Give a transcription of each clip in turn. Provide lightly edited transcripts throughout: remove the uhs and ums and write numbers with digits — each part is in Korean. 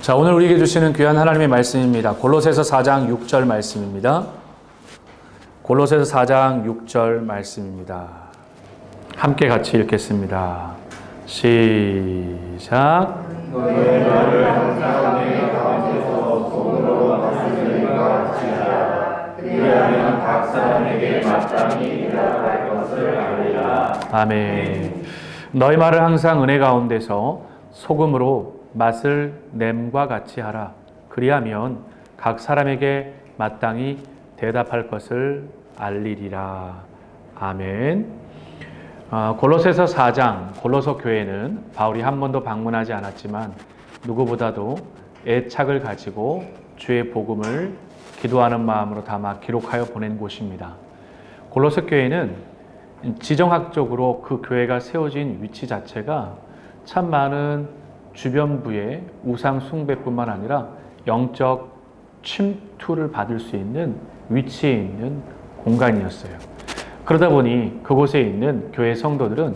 자, 오늘 우리에게 주시는 귀한 하나님의 말씀입니다. 골로새서 4장 6절 말씀입니다. 골로새서 4장 6절 말씀입니다. 함께 같이 읽겠습니다. 시작. 너를 항상 내 가운데서 속으로 다스리는 것 같이 하라. 그리하면 각 사람에게 마땅히 대답할 것을 알리라. 아멘. 너희 말을 항상 은혜 가운데서 소금으로 맛을 냄과 같이 하라. 그리하면 각 사람에게 마땅히 대답할 것을 알리리라. 아멘. 골로새서 4장, 골로서 교회는 바울이 한 번도 방문하지 않았지만 누구보다도 애착을 가지고 주의 복음을 기도하는 마음으로 담아 기록하여 보낸 곳입니다. 골로새 교회는 지정학적으로 그 교회가 세워진 위치 자체가 참 많은 주변부의 우상 숭배뿐만 아니라 영적 침투를 받을 수 있는 위치에 있는 공간이었어요. 그러다 보니 그곳에 있는 교회 성도들은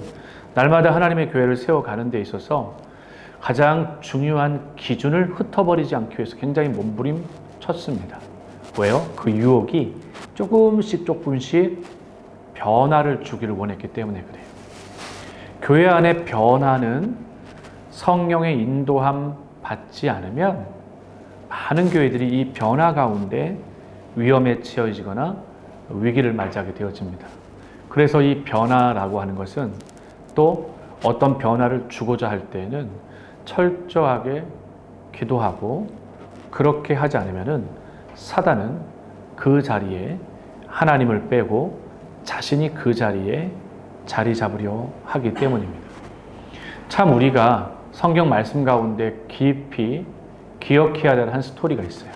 날마다 하나님의 교회를 세워가는 데 있어서 가장 중요한 기준을 흩어버리지 않기 위해서 굉장히 몸부림쳤습니다. 왜요? 그 유혹이 조금씩 변화를 주기를 원했기 때문에 그래요. 교회 안의 변화는 성령의 인도함 받지 않으면 많은 교회들이 이 변화 가운데 위험에 처해지거나 위기를 맞이하게 되어집니다. 그래서 이 변화라고 하는 것은 또 어떤 변화를 주고자 할 때에는 철저하게 기도하고 그렇게 하지 않으면 사단은 그 자리에 하나님을 빼고 자신이 그 자리에 자리 잡으려 하기 때문입니다. 참 우리가 성경 말씀 가운데 깊이 기억해야 될 한 스토리가 있어요.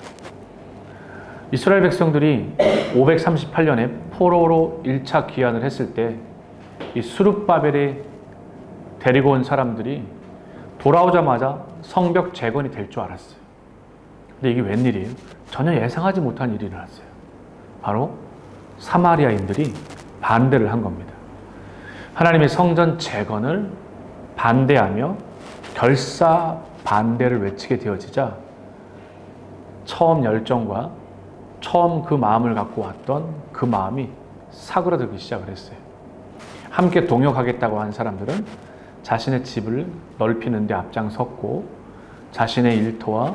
이스라엘 백성들이 538년에 포로로 1차 귀환을 했을 때 이 스룹바벨에 데리고 온 사람들이 돌아오자마자 성벽 재건이 될 줄 알았어요. 근데 이게 웬일이에요? 전혀 예상하지 못한 일이 일어났어요. 바로 사마리아인들이 반대를 한 겁니다. 하나님의 성전 재건을 반대하며 결사 반대를 외치게 되어지자 처음 열정과 처음 그 마음을 갖고 왔던 그 마음이 사그라들기 시작을 했어요. 함께 동역하겠다고 한 사람들은 자신의 집을 넓히는 데 앞장섰고 자신의 일터와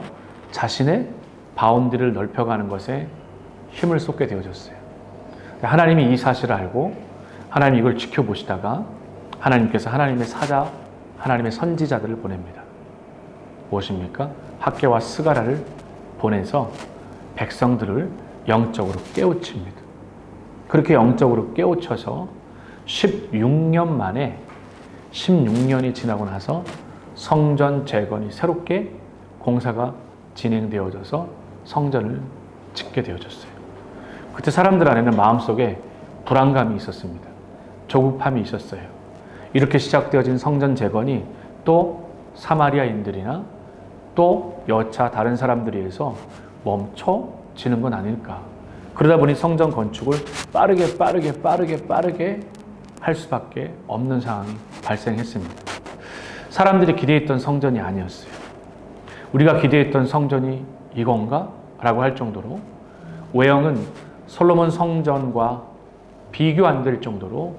자신의 바운드를 넓혀가는 것에 힘을 쏟게 되어졌어요. 하나님이 이 사실을 알고 하나님이 이걸 지켜보시다가 하나님께서 하나님의 사자, 하나님의 선지자들을 보냅니다. 무엇입니까? 학개와 스가랴를 보내서 백성들을 영적으로 깨우칩니다. 그렇게 영적으로 깨우쳐서 16년 만에 16년이 지나고 나서 성전 재건이 새롭게 공사가 진행되어져서 성전을 짓게 되어졌어요. 그때 사람들 안에는 마음속에 불안감이 있었습니다. 조급함이 있었어요. 이렇게 시작되어진 성전 재건이 또 사마리아인들이나 또 여차 다른 사람들에 의해서 멈춰지는 건 아닐까. 그러다 보니 성전 건축을 빠르게 할 수밖에 없는 상황이 발생했습니다. 사람들이 기대했던 성전이 아니었어요. 우리가 기대했던 성전이 이건가? 라고 할 정도로 외형은 솔로몬 성전과 비교 안 될 정도로,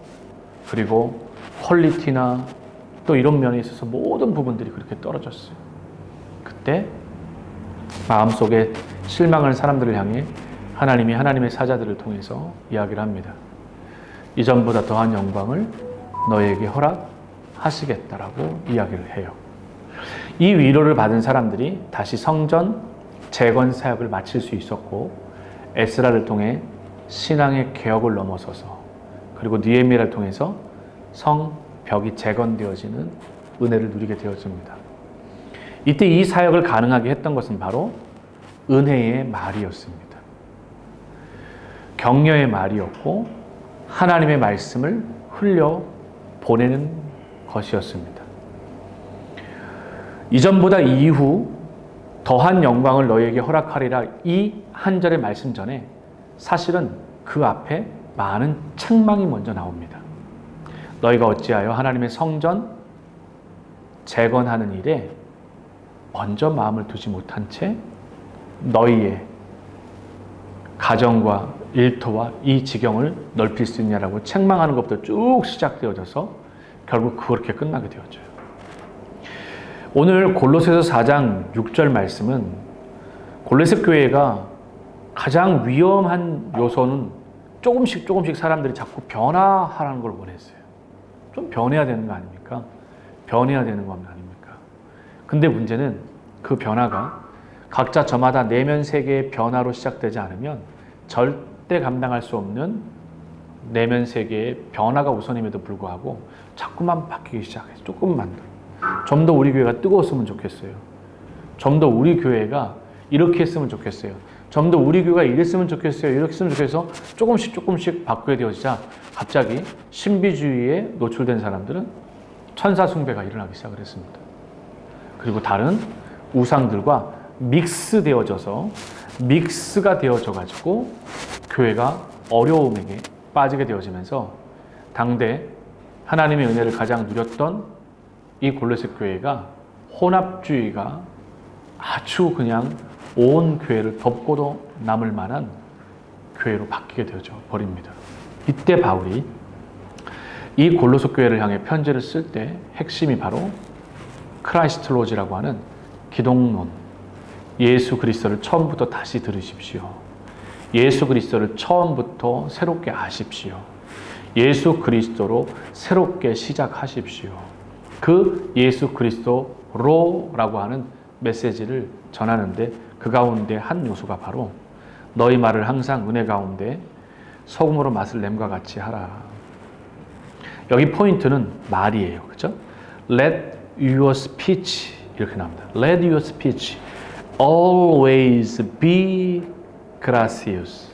그리고 퀄리티나 또 이런 면에 있어서 모든 부분들이 그렇게 떨어졌어요. 그때 마음속에 실망한 사람들을 향해 하나님이 하나님의 사자들을 통해서 이야기를 합니다. 이전보다 더한 영광을 너에게 허락하시겠다라고 이야기를 해요. 이 위로를 받은 사람들이 다시 성전 재건 사역을 마칠 수 있었고 에스라를 통해 신앙의 개혁을 넘어서서 그리고 느헤미야를 통해서 성벽이 재건되어지는 은혜를 누리게 되었습니다. 이때 이 사역을 가능하게 했던 것은 바로 은혜의 말이었습니다. 격려의 말이었고 하나님의 말씀을 흘려 보내는 것이었습니다. 이전보다 이후 더한 영광을 너에게 허락하리라, 이 한 절의 말씀 전에 사실은 그 앞에 많은 책망이 먼저 나옵니다. 너희가 어찌하여 하나님의 성전 재건하는 일에 먼저 마음을 두지 못한 채 너희의 가정과 일터와 이 지경을 넓힐 수 있냐라고 책망하는 것부터 쭉 시작되어져서 결국 그렇게 끝나게 되었죠. 오늘 골로새서 4장 6절 말씀은 골로새 교회가 가장 위험한 요소는 조금씩 사람들이 자꾸 변화하라는 걸 원했어요. 좀 변해야 되는 거 아닙니까? 변해야 되는 거 아닙니까? 근데 문제는 그 변화가 각자 저마다 내면 세계의 변화로 시작되지 않으면 절대 감당할 수 없는 내면 세계의 변화가 우선임에도 불구하고 자꾸만 바뀌기 시작해서 조금만 좀 더 우리 교회가 뜨거웠으면 좋겠어요. 좀 더 우리 교회가 이렇게 했으면 좋겠어요. 좀 더 우리 교회가 이랬으면 좋겠어요. 이렇게 했으면 좋겠어. 조금씩 바꾸게 되어지자 갑자기 신비주의에 노출된 사람들은 천사 숭배가 일어나기 시작을 했습니다. 그리고 다른 우상들과 믹스가 되어져 가지고 교회가 어려움에게 빠지게 되어지면서 당대 하나님의 은혜를 가장 누렸던 이 골로새 교회가 혼합주의가 아주 그냥 온 교회를 덮고도 남을 만한 교회로 바뀌게 되어져 버립니다. 이때 바울이 이 골로새 교회를 향해 편지를 쓸 때 핵심이 바로 크라이스트로지라고 하는 기독론, 예수 그리스도를 처음부터 다시 들으십시오. 예수 그리스도를 처음부터 새롭게 아십시오. 예수 그리스도로 새롭게 시작하십시오. 그 예수 그리스도로라고 하는 메시지를 전하는데 그 가운데 한 요소가 바로 너희 말을 항상 은혜 가운데 소금으로 맛을 냄과 같이 하라. 여기 포인트는 말이에요. 그렇죠? Let your speech 이렇게 나옵니다. Let your speech always be gracious.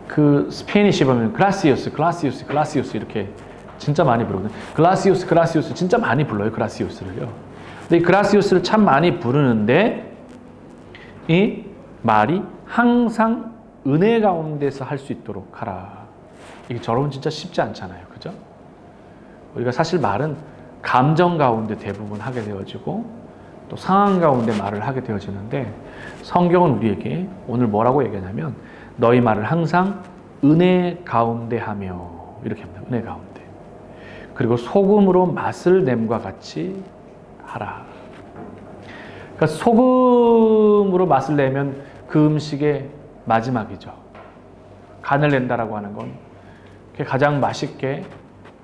그 스페니시 보면 gracious 이렇게 진짜 많이 부르거든요. gracious 진짜 많이 불러요. gracios를요. 근데 이 gracios를 참 많이 부르는데 이 말이 항상 은혜 가운데서 할 수 있도록 하라. 이게 저러면 진짜 쉽지 않잖아요. 그죠? 우리가 사실 말은 감정 가운데 대부분 하게 되어지고 또 상황 가운데 말을 하게 되어지는데 성경은 우리에게 오늘 뭐라고 얘기하냐면 너희 말을 항상 은혜 가운데 하며 이렇게 합니다. 은혜 가운데. 그리고 소금으로 맛을 냄과 같이 하라. 그러니까 소금으로 맛을 내면 그 음식의 마지막이죠. 간을 낸다라고 하는 건 가장 맛있게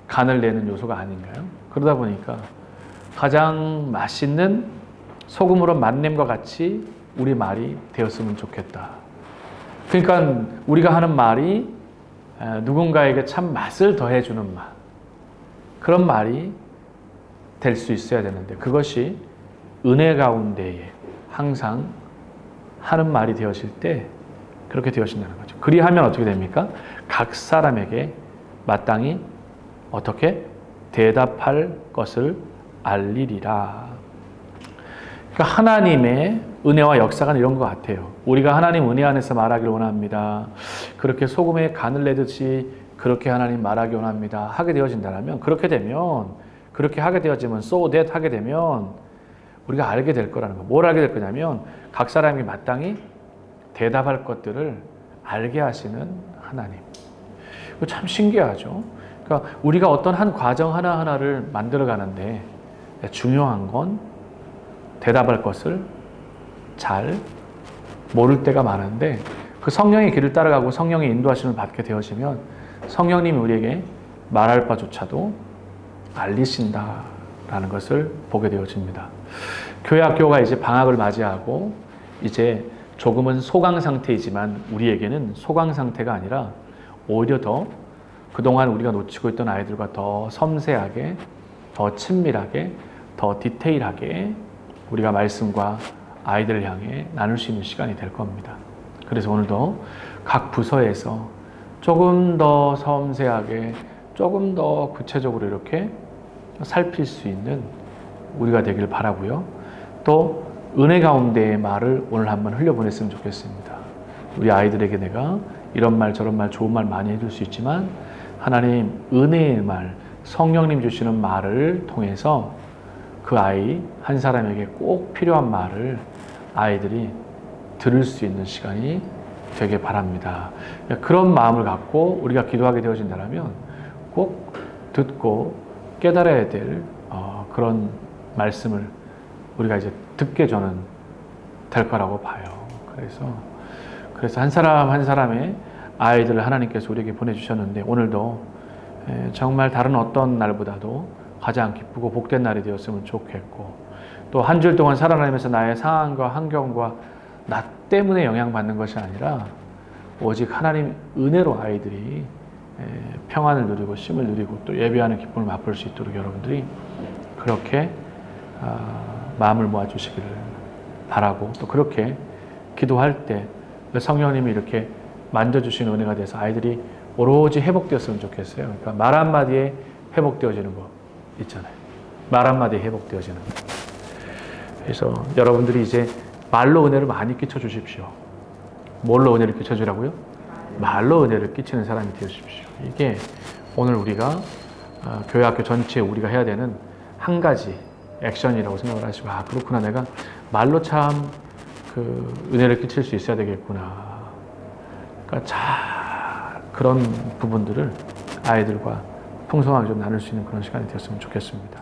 간을 내는 요소가 아닌가요? 그러다 보니까 가장 맛있는 소금으로 맛냄과 같이 우리 말이 되었으면 좋겠다. 그러니까 우리가 하는 말이 누군가에게 참 맛을 더해주는 말, 그런 말이 될 수 있어야 되는데 그것이 은혜 가운데에 항상 하는 말이 되어질 때 그렇게 되어진다는 거죠. 그리하면 어떻게 됩니까? 각 사람에게 마땅히 어떻게 대답할 것을 알리리라. 그러니까 하나님의 은혜와 역사가 이런 것 같아요. 우리가 하나님 은혜 안에서 말하기를 원합니다. 그렇게 소금에 간을 내듯이 그렇게 하나님 말하기 원합니다. 하게 되어진다면 그렇게 하게 되어지면 so that 하게 되면 우리가 알게 될 거라는 거. 뭘 알게 될 거냐면 각 사람이 마땅히 대답할 것들을 알게 하시는 하나님. 이거 참 신기하죠. 그러니까 우리가 어떤 한 과정 하나하나를 만들어 가는데 중요한 건 대답할 것을 잘 모를 때가 많은데 그 성령의 길을 따라가고 성령의 인도하심을 받게 되어지면 성령님이 우리에게 말할 바조차도 알리신다라는 것을 보게 되어집니다. 교회 학교가 이제 방학을 맞이하고 이제 조금은 소강 상태이지만 우리에게는 소강 상태가 아니라 오히려 더 그동안 우리가 놓치고 있던 아이들과 더 섬세하게, 더 친밀하게, 더 디테일하게 우리가 말씀과 아이들을 향해 나눌 수 있는 시간이 될 겁니다. 그래서 오늘도 각 부서에서 조금 더 섬세하게, 조금 더 구체적으로 이렇게 살필 수 있는 우리가 되길 바라고요. 또 은혜 가운데의 말을 오늘 한번 흘려보냈으면 좋겠습니다. 우리 아이들에게 내가 이런 말 저런 말 좋은 말 많이 해줄 수 있지만 하나님 은혜의 말, 성령님 주시는 말을 통해서 그 아이 한 사람에게 꼭 필요한 말을 아이들이 들을 수 있는 시간이 되길 바랍니다. 그런 마음을 갖고 우리가 기도하게 되어진다면 꼭 듣고 깨달아야 될 그런 말씀을 우리가 이제 듣게 저는 될 거라고 봐요. 그래서 한 사람 한 사람의 아이들을 하나님께서 우리에게 보내주셨는데 오늘도 정말 다른 어떤 날보다도 가장 기쁘고 복된 날이 되었으면 좋겠고 또 한 주일 동안 살아가면서 나의 상황과 환경과 나 때문에 영향받는 것이 아니라 오직 하나님 은혜로 아이들이 평안을 누리고 쉼을 누리고 또 예배하는 기쁨을 맛볼 수 있도록 여러분들이 그렇게 마음을 모아주시기를 바라고 또 그렇게 기도할 때 성령님이 이렇게 만져주시는 은혜가 돼서 아이들이 오로지 회복되었으면 좋겠어요. 그러니까 말 한마디에 회복되어지는 거 있잖아요. 말 한마디에 회복되어지는 거. 그래서 여러분들이 이제 말로 은혜를 많이 끼쳐주십시오. 뭘로 은혜를 끼쳐주라고요? 말로 은혜를 끼치는 사람이 되어주십시오. 이게 오늘 우리가 교회 학교 전체에 우리가 해야 되는 한 가지 액션이라고 생각을 하시고 그렇구나 내가 말로 참 그 은혜를 끼칠 수 있어야 되겠구나. 그러니까 잘 그런 부분들을 아이들과 풍성하게 좀 나눌 수 있는 그런 시간이 되었으면 좋겠습니다.